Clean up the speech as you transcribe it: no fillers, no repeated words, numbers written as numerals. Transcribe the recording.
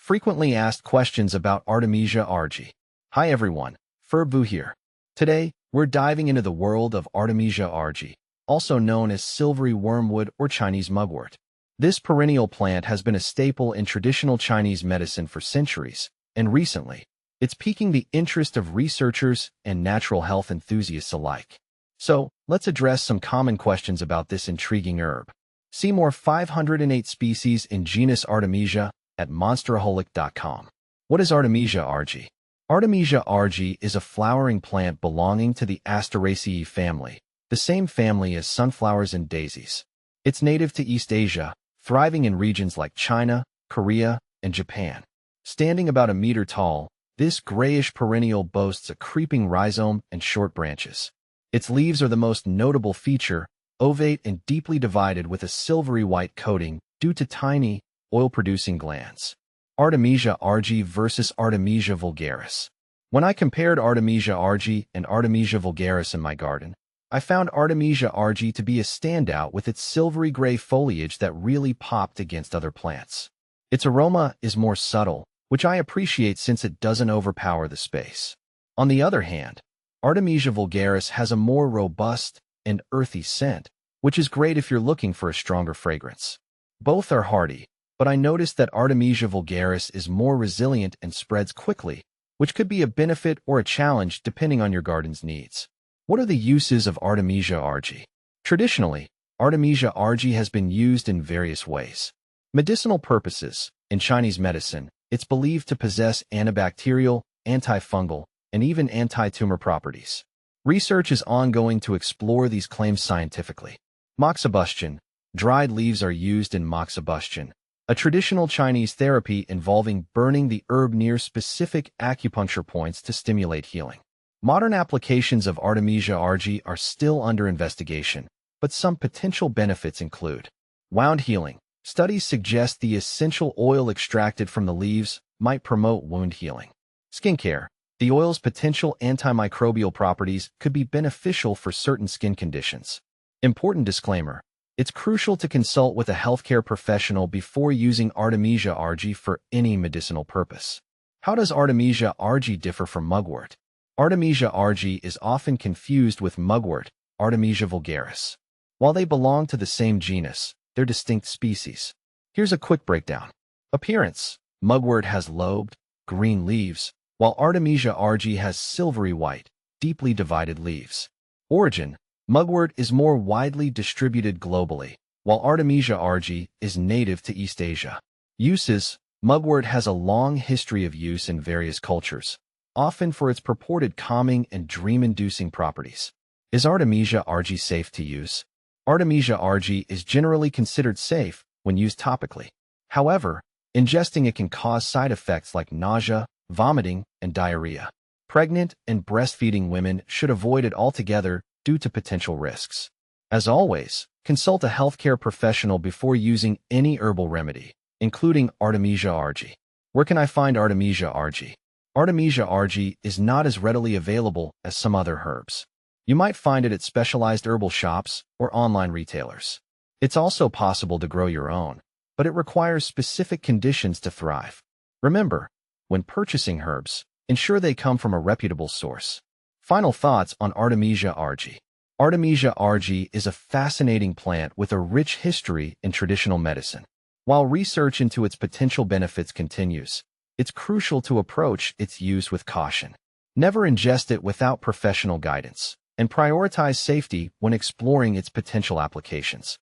Frequently asked questions about Artemisia argyi. Hi everyone, Furbu here. Today, we're diving into the world of Artemisia argyi, also known as silvery wormwood or Chinese mugwort. This perennial plant has been a staple in traditional Chinese medicine for centuries, and recently, it's piquing the interest of researchers and natural health enthusiasts alike. So, let's address some common questions about this intriguing herb. See more 508 species in genus Artemisia at monsteraholic.com. What is Artemisia argyi? Artemisia argyi is a flowering plant belonging to the Asteraceae family, the same family as sunflowers and daisies. It's native to East Asia, thriving in regions like China, Korea, and Japan. Standing about a meter tall, this grayish perennial boasts a creeping rhizome and short branches. Its leaves are the most notable feature, ovate and deeply divided with a silvery white coating due to tiny, oil-producing glands. Artemisia argyi versus Artemisia vulgaris. When I compared Artemisia argyi and Artemisia vulgaris in my garden, I found Artemisia argyi to be a standout with its silvery gray foliage that really popped against other plants. Its aroma is more subtle, which I appreciate since it doesn't overpower the space. On the other hand, Artemisia vulgaris has a more robust and earthy scent, which is great if you're looking for a stronger fragrance. Both are hardy, but I noticed that Artemisia vulgaris is more resilient and spreads quickly, which could be a benefit or a challenge depending on your garden's needs. What are the uses of Artemisia argyi? Traditionally, Artemisia argyi has been used in various ways. Medicinal purposes. In Chinese medicine, it's believed to possess antibacterial, antifungal, and even anti-tumor properties. Research is ongoing to explore these claims scientifically. Moxibustion. Dried leaves are used in moxibustion, a traditional Chinese therapy involving burning the herb near specific acupuncture points to stimulate healing. Modern applications of Artemisia argyi are still under investigation, but some potential benefits include wound healing. Studies suggest the essential oil extracted from the leaves might promote wound healing. Skincare. The oil's potential antimicrobial properties could be beneficial for certain skin conditions. Important disclaimer. It's crucial to consult with a healthcare professional before using Artemisia argyi for any medicinal purpose. How does Artemisia argyi differ from mugwort? Artemisia argyi is often confused with mugwort, Artemisia vulgaris. While they belong to the same genus, they're distinct species. Here's a quick breakdown. Appearance. Mugwort has lobed, green leaves, while Artemisia argyi has silvery white, deeply divided leaves. Origin. Mugwort is more widely distributed globally, while Artemisia argyi is native to East Asia. Uses. Mugwort has a long history of use in various cultures, often for its purported calming and dream-inducing properties. Is Artemisia argyi safe to use? Artemisia argyi is generally considered safe when used topically. However, ingesting it can cause side effects like nausea, vomiting, and diarrhea. Pregnant and breastfeeding women should avoid it altogether due to potential risks. As always, consult a healthcare professional before using any herbal remedy, including Artemisia argyi. Where can I find Artemisia argyi? Artemisia argyi is not as readily available as some other herbs. You might find it at specialized herbal shops or online retailers. It's also possible to grow your own, but it requires specific conditions to thrive. Remember, when purchasing herbs, ensure they come from a reputable source. Final thoughts on Artemisia argyi. Artemisia argyi is a fascinating plant with a rich history in traditional medicine. While research into its potential benefits continues, it's crucial to approach its use with caution. Never ingest it without professional guidance, and prioritize safety when exploring its potential applications.